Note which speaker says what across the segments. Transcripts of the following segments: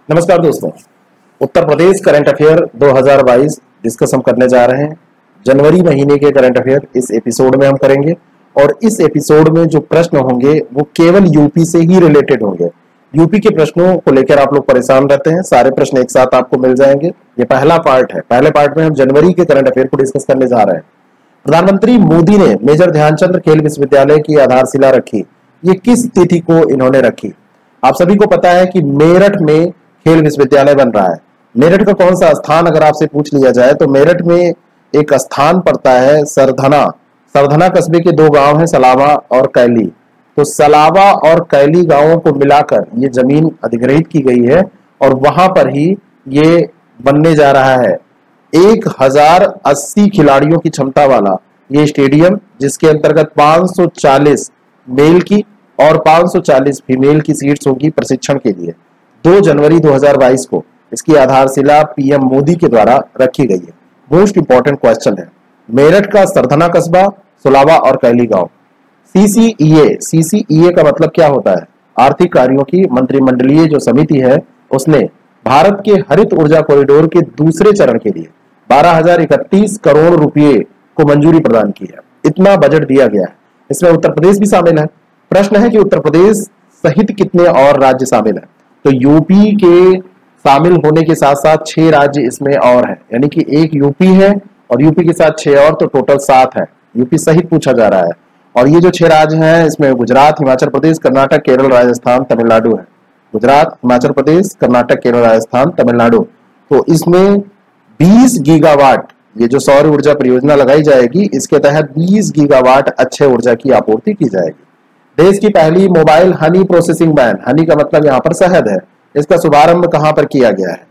Speaker 1: नमस्कार दोस्तों, Uttar Pradesh current affair 2022 discuss हम करने जा रहे हैं। जनवरी महीने के करंट अफेयर इस एपिसोड में हम करेंगे और इस एपिसोड में जो प्रश्न होंगे वो केवल यूपी से ही रिलेटेड होंगे। यूपी के प्रश्नों को लेकर आप लोग परेशान रहते हैं, सारे प्रश्न एक साथ आपको मिल जाएंगे। ये पहला पार्ट है। पहले पार्ट में हम जनवरी के करंट अफेयर को डिस्कस करने जा रहे हैं। प्रधानमंत्री मोदी ने मेजर ध्यानचंद खेल विश्वविद्यालय की आधारशिला रखी। ये किस तिथि को इन्होंने रखी? आप सभी को पता है कि मेरठ में खेल विश्वविद्यालय बन रहा है। मेरठ का कौन सा स्थान अगर आपसे पूछ लिया जाए तो मेरठ में एक स्थान पड़ता है सरधना। सरधना कस्बे के दो गांव हैं, सलावा और कैली। तो सलावा और कैली गांवों को मिलाकर ये जमीन अधिग्रहित की गई है और वहां पर ही ये बनने जा रहा है 1080 खिलाड़ियों की क्षमता वाला ये स्टेडियम, जिसके अंतर्गत 540 मेल की और 540 फीमेल की सीट्स होगी प्रशिक्षण के लिए। 2 जनवरी 2022 को इसकी आधारशिला पीएम मोदी के द्वारा रखी गई है। मोस्ट इंपॉर्टेंट क्वेश्चन है, मेरठ का सरधना कस्बा, सुलावा और कैली गांव। सीसीईए का मतलब क्या होता है? आर्थिक कार्यों की मंत्रिमंडलीय जो समिति है उसने भारत के हरित ऊर्जा कॉरिडोर के दूसरे चरण के लिए 12,031 करोड़ रुपए को मंजूरी प्रदान की है। इतना बजट दिया गया है। इसमें उत्तर प्रदेश भी शामिल है। प्रश्न है कि उत्तर प्रदेश सहित कितने और राज्य शामिल है? तो यूपी के शामिल होने के साथ साथ 6 राज्य इसमें और हैं, यानी कि एक यूपी है और यूपी के साथ 6 और, तो टोटल 7 है। यूपी सहित पूछा जा रहा है। और ये जो 6 राज्य हैं इसमें गुजरात, हिमाचल प्रदेश, कर्नाटक, केरल, राजस्थान, तमिलनाडु है। गुजरात, हिमाचल प्रदेश, कर्नाटक, केरल, राजस्थान, तमिलनाडु। तो इसमें 20 गीगावाट ये जो सौर ऊर्जा परियोजना लगाई जाएगी, इसके तहत 20 गीगावाट अक्षय ऊर्जा की आपूर्ति की जाएगी। देश की पहली mobile honey processing van, honey का मतलब यहाँ पर शहद है, इसका शुभारंभ कहां पर किया गया है?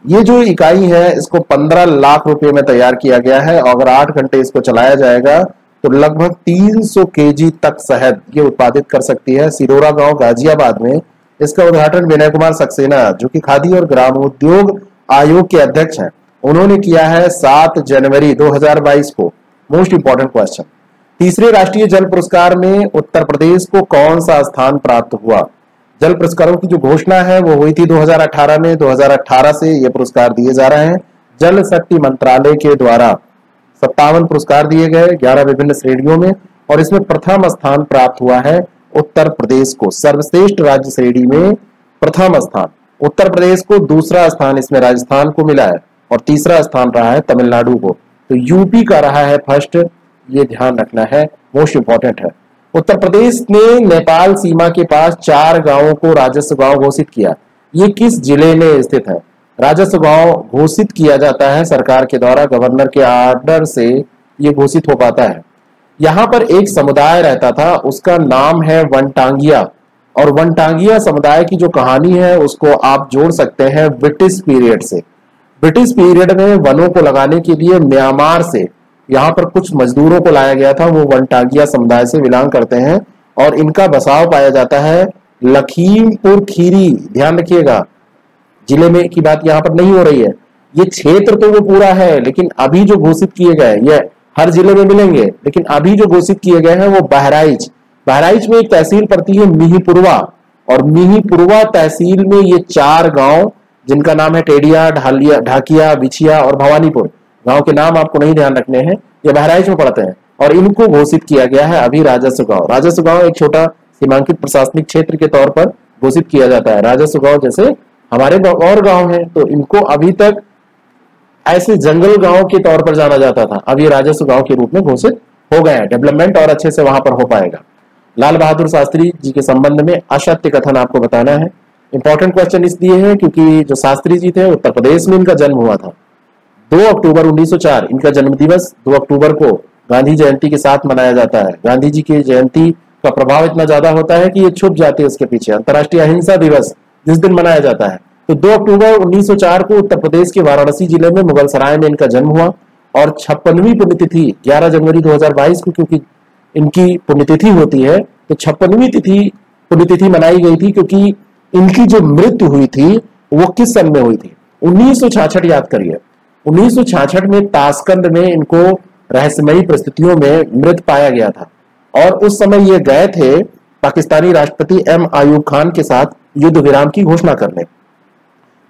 Speaker 1: ये जो इकाई है इसको 15 लाख रुपए में तैयार किया गया है और अगर 8 घंटे इसको चलाया जाएगा तो लगभग 300 केजी तक शहद ये उत्पादित कर सकती है। सिरोरा गांव गाजियाबाद में इसका उद्घाटन विनय कुमार सक्सेना, जो कि खादी और ग्रामोद्योग आयोग के अध्यक्ष हैं, उन्होंने किया है 7 जनवरी 2022 को। मोस्ट इंपॉर्टेंट क्वेश्चन, तीसरे राष्ट्रीय जल पुरस्कार में उत्तर प्रदेश को कौन सा स्थान प्राप्त हुआ? जल पुरस्कारों की जो घोषणा है वो हुई थी 2018 में। 2018 से ये पुरस्कार दिए जा रहे हैं। जल शक्ति मंत्रालय के द्वारा 57 पुरस्कार दिए गए 11 विभिन्न श्रेणियों में और इसमें प्रथम स्थान प्राप्त हुआ है उत्तर प्रदेश को। सर्वश्रेष्ठ राज्य श्रेणी में प्रथम स्थान उत्तर प्रदेश को, दूसरा स्थान इसमें राजस्थान को मिला है और तीसरा स्थान रहा है तमिलनाडु को। तो यूपी का रहा है फर्स्ट, ये ध्यान रखना है, मोस्ट इंपॉर्टेंट है। उत्तर प्रदेश ने नेपाल सीमा के पास 4 गांवों को राजस्व गांव घोषित किया। ये किस जिले में स्थित है? राजस्व गांव घोषित किया जाता है सरकार के द्वारा, गवर्नर के आर्डर से ये घोषित हो पाता है। यहाँ पर एक समुदाय रहता था, उसका नाम है वनटांगिया, और वनटांगिया समुदाय की जो कहानी है उसको आप जोड़ सकते हैं ब्रिटिश पीरियड से। ब्रिटिश पीरियड में वनों को लगाने के लिए म्यांमार से यहाँ पर कुछ मजदूरों को लाया गया था। वो वनटांगिया समुदाय से बिलोंग करते हैं और इनका बसाव पाया जाता है लखीमपुर खीरी। ध्यान रखिएगा, जिले में की बात यहाँ पर नहीं हो रही है। ये क्षेत्र तो वो पूरा है, लेकिन अभी जो घोषित किए गए ये हर जिले में मिलेंगे, लेकिन अभी जो घोषित किए गए हैं वो बहराइच। बहराइच में एक तहसील पड़ती है मिहीपुरवा, और मिहीपुरवा तहसील में ये 4 गांव जिनका नाम है टेडिया, ढाकिया, बिछिया और भवानीपुर, गांव के नाम आपको नहीं ध्यान रखने हैं, ये बहराइच में पड़ते हैं और इनको घोषित किया गया है अभी राजस्व गांव। राजस्व गांव एक छोटा सीमांकित प्रशासनिक क्षेत्र के तौर पर घोषित किया जाता है। राजस्व गांव जैसे हमारे और गांव हैं, तो इनको अभी तक ऐसे जंगल गांव के तौर पर जाना जाता था, अब ये राजस्व गांव के रूप में घोषित हो गए हैं। डेवलपमेंट और अच्छे से वहां पर हो पाएगा। लाल बहादुर शास्त्री जी के संबंध में असत्य कथन आपको बताना है। इंपॉर्टेंट क्वेश्चन इसलिए है क्योंकि जो शास्त्री जी थे उत्तर प्रदेश में इनका जन्म हुआ था। 2 अक्टूबर 1904 इनका जन्म दिवस 2 अक्टूबर को गांधी जयंती के साथ मनाया जाता है। गांधी जी की जयंती का प्रभाव इतना ज्यादा होता है कि ये छुप जाते हैं उसके पीछे। अंतर्राष्ट्रीय अहिंसा दिवस जिस दिन मनाया जाता है, तो 2 अक्टूबर 1904 को उत्तर प्रदेश के वाराणसी जिले में मुगल सराय में इनका जन्म हुआ और 56वीं पुण्यतिथि 11 जनवरी 2022 को, क्योंकि इनकी पुण्यतिथि होती है तो 56वीं पुण्यतिथि मनाई गई थी, क्योंकि इनकी जो मृत्यु हुई थी वो किस सन में हुई थी? 1966। याद करिए, 1966 में ताशकंद में इनको रहस्यमयी परिस्थितियों में मृत पाया गया था और उस समय ये गए थे पाकिस्तानी राष्ट्रपति एम आयूब खान के साथ युद्ध विराम की घोषणा करने।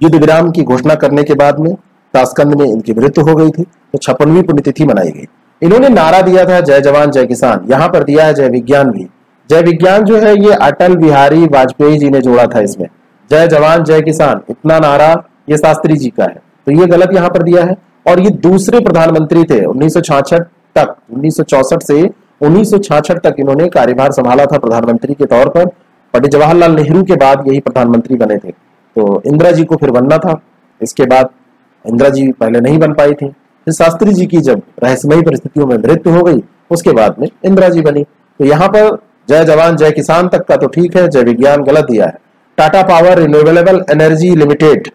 Speaker 1: युद्ध विराम की घोषणा करने के बाद में ताशकंद में इनकी मृत्यु हो गई थी, तो 56वीं पुण्यतिथि मनाई गई। इन्होंने नारा दिया था जय जवान जय किसान, यहां पर दिया है जय विज्ञान भी। जय विज्ञान जो है ये अटल बिहारी वाजपेयी जी ने जोड़ा था इसमें, जय जवान जय किसान इतना नारा ये शास्त्री जी का है, तो ये गलत यहां पर दिया है। और ये दूसरे प्रधानमंत्री थे 1966 तक, 1964 से 1966 तक इन्होंने कार्यभार संभाला था प्रधानमंत्री के तौर पर। पंडित जवाहरलाल नेहरू के बाद यही प्रधानमंत्री बने थे, तो इंदिरा जी को फिर बनना था। इसके बाद इंदिरा जी पहले नहीं बन पाई थी, फिर शास्त्री जी की जब रहस्यमयी परिस्थितियों में मृत्यु हो गई उसके बाद में इंदिरा जी बनी। तो यहाँ पर जय जवान जय किसान तक का तो ठीक है, जय विज्ञान गलत दिया है। Tata power renewable energy limited,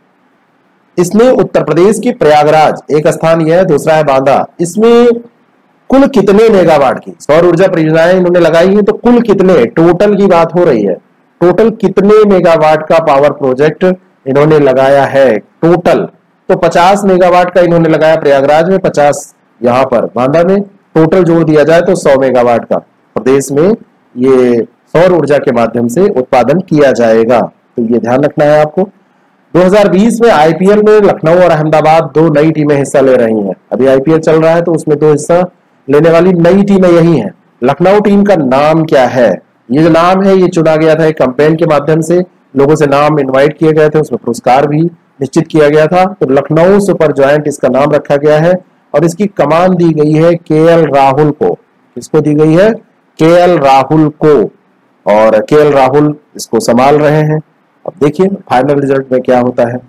Speaker 1: इसने उत्तर प्रदेश के प्रयागराज, एक स्थान यह है, दूसरा है बांदा, इसमें कुल कितने मेगावाट की सौर ऊर्जा परियोजनाएं इन्होंने लगाई है, तो कुल कितने, टोटल की बात हो रही है, टोटल कितने मेगावाट का पावर प्रोजेक्ट इन्होंने लगाया है टोटल, तो 50 मेगावाट का इन्होंने लगाया प्रयागराज में, 50 यहां पर बांदा में, टोटल जोड़ दिया जाए तो 100 मेगावाट का प्रदेश में ये सौर ऊर्जा के माध्यम से उत्पादन किया जाएगा। तो ये ध्यान रखना है आपको। 2020 में आईपीएल में लखनऊ और अहमदाबाद दो नई टीमें हिस्सा ले रही हैं। अभी आईपीएल चल रहा है तो उसमें दो हिस्सा लेने वाली नई टीमें यही हैं। लखनऊ टीम का नाम क्या है? ये जो नाम है ये चुना गया था एक कैंपेन के माध्यम से, लोगों से नाम इनवाइट किए गए थे, उसमें पुरस्कार भी निश्चित किया गया था। तो लखनऊ सुपर जॉयंट इसका नाम रखा गया है और इसकी कमान दी गई है केएल राहुल को। किसको दी गई है? केएल राहुल को, और केएल राहुल इसको संभाल रहे हैं। अब देखिए फाइनल रिजल्ट में क्या होता है।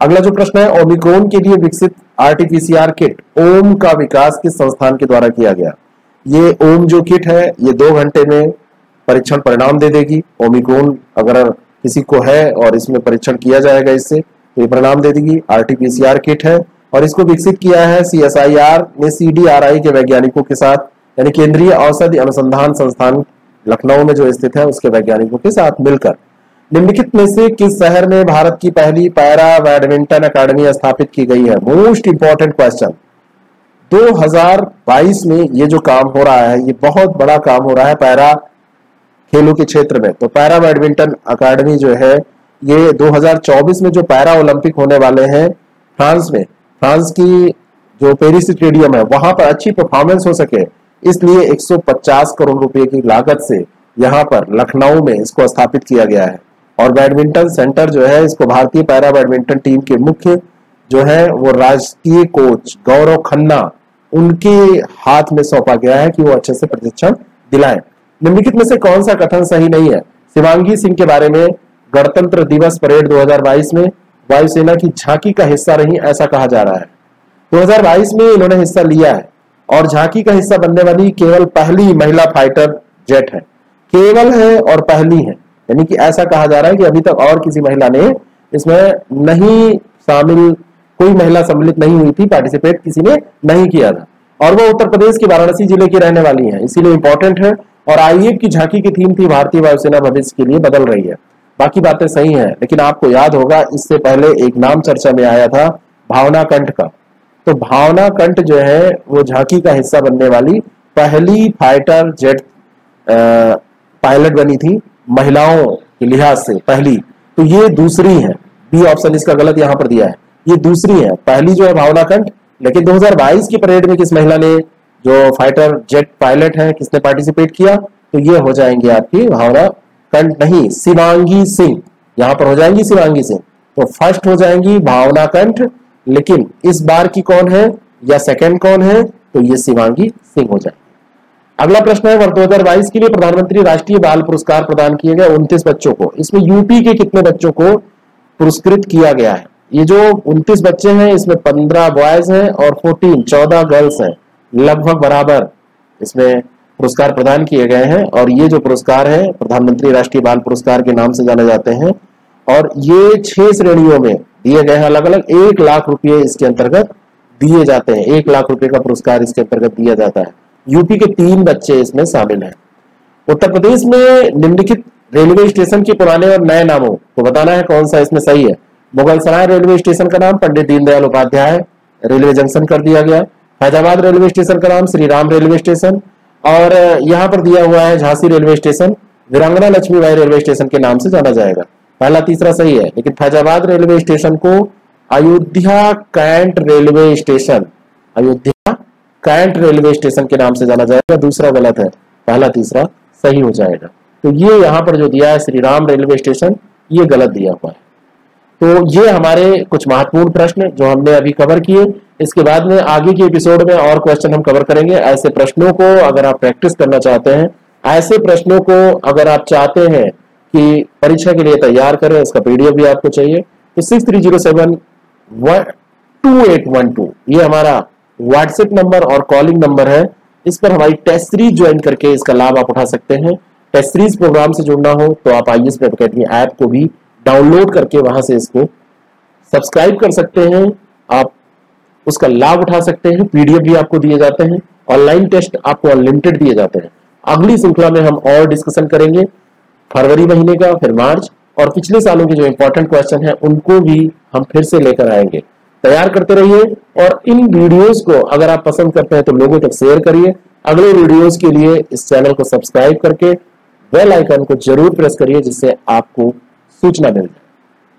Speaker 1: अगला जो प्रश्न है, ओमिक्रॉन के लिए विकसित आरटीपीसीआर किट ओम का विकास किस संस्थान के द्वारा किया गया? ये ओम जो किट है ये 2 घंटे में परीक्षण परिणाम दे देगी। ओमिक्रॉन अगर किसी को है और इसमें परीक्षण किया जाएगा इससे तो ये परिणाम दे देगी। आरटीपीसीआर किट है और इसको विकसित किया है सीएसआईआर ने सीडीआरआई के वैज्ञानिकों के साथ, यानी केंद्रीय औषधि अनुसंधान संस्थान लखनऊ में जो स्थित है उसके वैज्ञानिकों के साथ मिलकर। निम्नलिखित में से किस शहर में भारत की पहली पैरा बैडमिंटन अकादमी स्थापित की गई है? Most important question. 2022 में ये जो काम हो रहा है ये बहुत बड़ा काम हो रहा है पैरा खेलों के क्षेत्र में। तो पैरा बैडमिंटन अकादमी जो है ये 2024 में जो पैरा ओलंपिक होने वाले हैं फ्रांस में, फ्रांस की जो पेरिस स्टेडियम है वहां पर अच्छी परफॉर्मेंस हो सके इसलिए 150 करोड़ रुपए की लागत से यहाँ पर लखनऊ में इसको स्थापित किया गया है। और बैडमिंटन सेंटर जो है इसको भारतीय पैरा बैडमिंटन टीम के मुख्य जो है वो राष्ट्रीय कोच गौरव खन्ना उनके हाथ में सौंपा गया है कि वो अच्छे से प्रशिक्षण दिलाएं। निम्नलिखित में से कौन सा कथन सही नहीं है? शिवांगी सिंह के बारे में गणतंत्र दिवस परेड 2022 में वायुसेना की झांकी का हिस्सा रही ऐसा कहा जा रहा है। 2022 में इन्होंने हिस्सा लिया है और झांकी का हिस्सा बनने वाली केवल पहली महिला फाइटर जेट है। केवल है और पहली है, यानी कि ऐसा कहा जा रहा है कि अभी तक और किसी महिला ने इसमें नहीं शामिल, कोई महिला सम्मिलित नहीं हुई थी, पार्टिसिपेट किसी ने नहीं किया था। और वो उत्तर प्रदेश के वाराणसी जिले की रहने वाली है, इसीलिए इंपॉर्टेंट है। और आईएफ की झांकी की थीम थी भारतीय वायुसेना भविष्य के लिए बदल रही है। बाकी बातें सही हैं, लेकिन आपको याद होगा इससे पहले एक नाम चर्चा में आया था भावना कंठ का। तो भावना कंठ जो है वो झांकी का हिस्सा बनने वाली पहली फाइटर जेट पायलट बनी थी महिलाओं के लिहाज से पहली। तो ये दूसरी है, बी ऑप्शन इसका गलत यहां पर दिया है, ये दूसरी है। पहली जो है भावना कंठ, लेकिन 2022 की परेड में किस महिला ने जो फाइटर जेट पायलट है किसने पार्टिसिपेट किया? तो ये हो जाएंगे आपकी भावना कंठ नहीं, शिवांगी सिंह। यहां पर हो जाएंगी शिवांगी सिंह। तो फर्स्ट हो जाएंगी भावना कंठ, लेकिन इस बार की कौन है या सेकंड कौन है? तो ये शिवांगी सिंह हो जाएगी। अगला प्रश्न है, वर्ष 2022 के लिए प्रधानमंत्री राष्ट्रीय बाल पुरस्कार प्रदान किए गए 29 बच्चों को, इसमें यूपी के कितने बच्चों को पुरस्कृत किया गया है? ये जो 29 बच्चे हैं इसमें 15 बॉयज हैं और 14 गर्ल्स हैं, लगभग बराबर इसमें पुरस्कार प्रदान किए गए हैं। और ये जो पुरस्कार है प्रधानमंत्री राष्ट्रीय बाल पुरस्कार के नाम से जाने जाते हैं और ये 6 श्रेणियों में दिए गए हैं अलग अलग। 1 लाख रुपए इसके अंतर्गत दिए जाते हैं, 1 लाख रुपए का पुरस्कार इसके अंतर्गत दिया जाता है। यूपी के 3 बच्चे इसमें शामिल हैं। उत्तर प्रदेश में निम्नलिखित रेलवे स्टेशन के पुराने और नए नामों को बताना है कौन सा इसमें सही है। मुगलसराय रेलवे स्टेशन का नाम पंडित दीनदयाल उपाध्याय रेलवे जंक्शन कर दिया गया। फैजाबाद रेलवे स्टेशन का नाम श्री राम रेलवे स्टेशन, और यहाँ पर दिया हुआ है झांसी रेलवे स्टेशन वीरांगना लक्ष्मीबाई रेलवे स्टेशन के नाम से जाना जाएगा। पहला तीसरा सही है, लेकिन फैजाबाद रेलवे स्टेशन को Ayodhya cantt railway station, Ayodhya cantt railway station के नाम से जाना जाएगा। दूसरा गलत है, पहला तीसरा सही हो जाएगा। तो ये यहां पर जो दिया है श्री राम रेलवे स्टेशन, ये गलत दिया हुआ है। तो ये हमारे कुछ महत्वपूर्ण प्रश्न जो हमने अभी कवर किए। इसके बाद में आगे के एपिसोड में और क्वेश्चन हम कवर करेंगे। ऐसे प्रश्नों को अगर आप प्रैक्टिस करना चाहते हैं, ऐसे प्रश्नों को अगर आप चाहते हैं कि परीक्षा के लिए तैयार करें, इसका पीडीएफ भी आपको चाहिए, तो 63072812 ये हमारा व्हाट्सएप नंबर और कॉलिंग नंबर है। इस पर हमारी टेस्ट सीरीज ज्वाइन करके इसका लाभ आप उठा सकते हैं। टेस्ट सीरीज प्रोग्राम से जुड़ना हो तो आप आईएएस प्रेप अकेडमी ऐप को भी डाउनलोड करके वहां से इसको सब्सक्राइब कर सकते हैं, आप उसका लाभ उठा सकते हैं। पीडीएफ भी आपको दिए जाते हैं, ऑनलाइन टेस्ट आपको अनलिमिटेड दिए जाते हैं। अगली श्रृंखला में हम और डिस्कशन करेंगे फरवरी महीने का, फिर मार्च, और पिछले सालों के जो इंपॉर्टेंट क्वेश्चन है उनको भी हम फिर से लेकर आएंगे। तैयार करते रहिए और इन वीडियोस को अगर आप पसंद करते हैं तो लोगों तक शेयर करिए। अगले वीडियोस के लिए इस चैनल को सब्सक्राइब करके बेल आइकन को जरूर प्रेस करिए, जिससे आपको सूचना मिल जाए।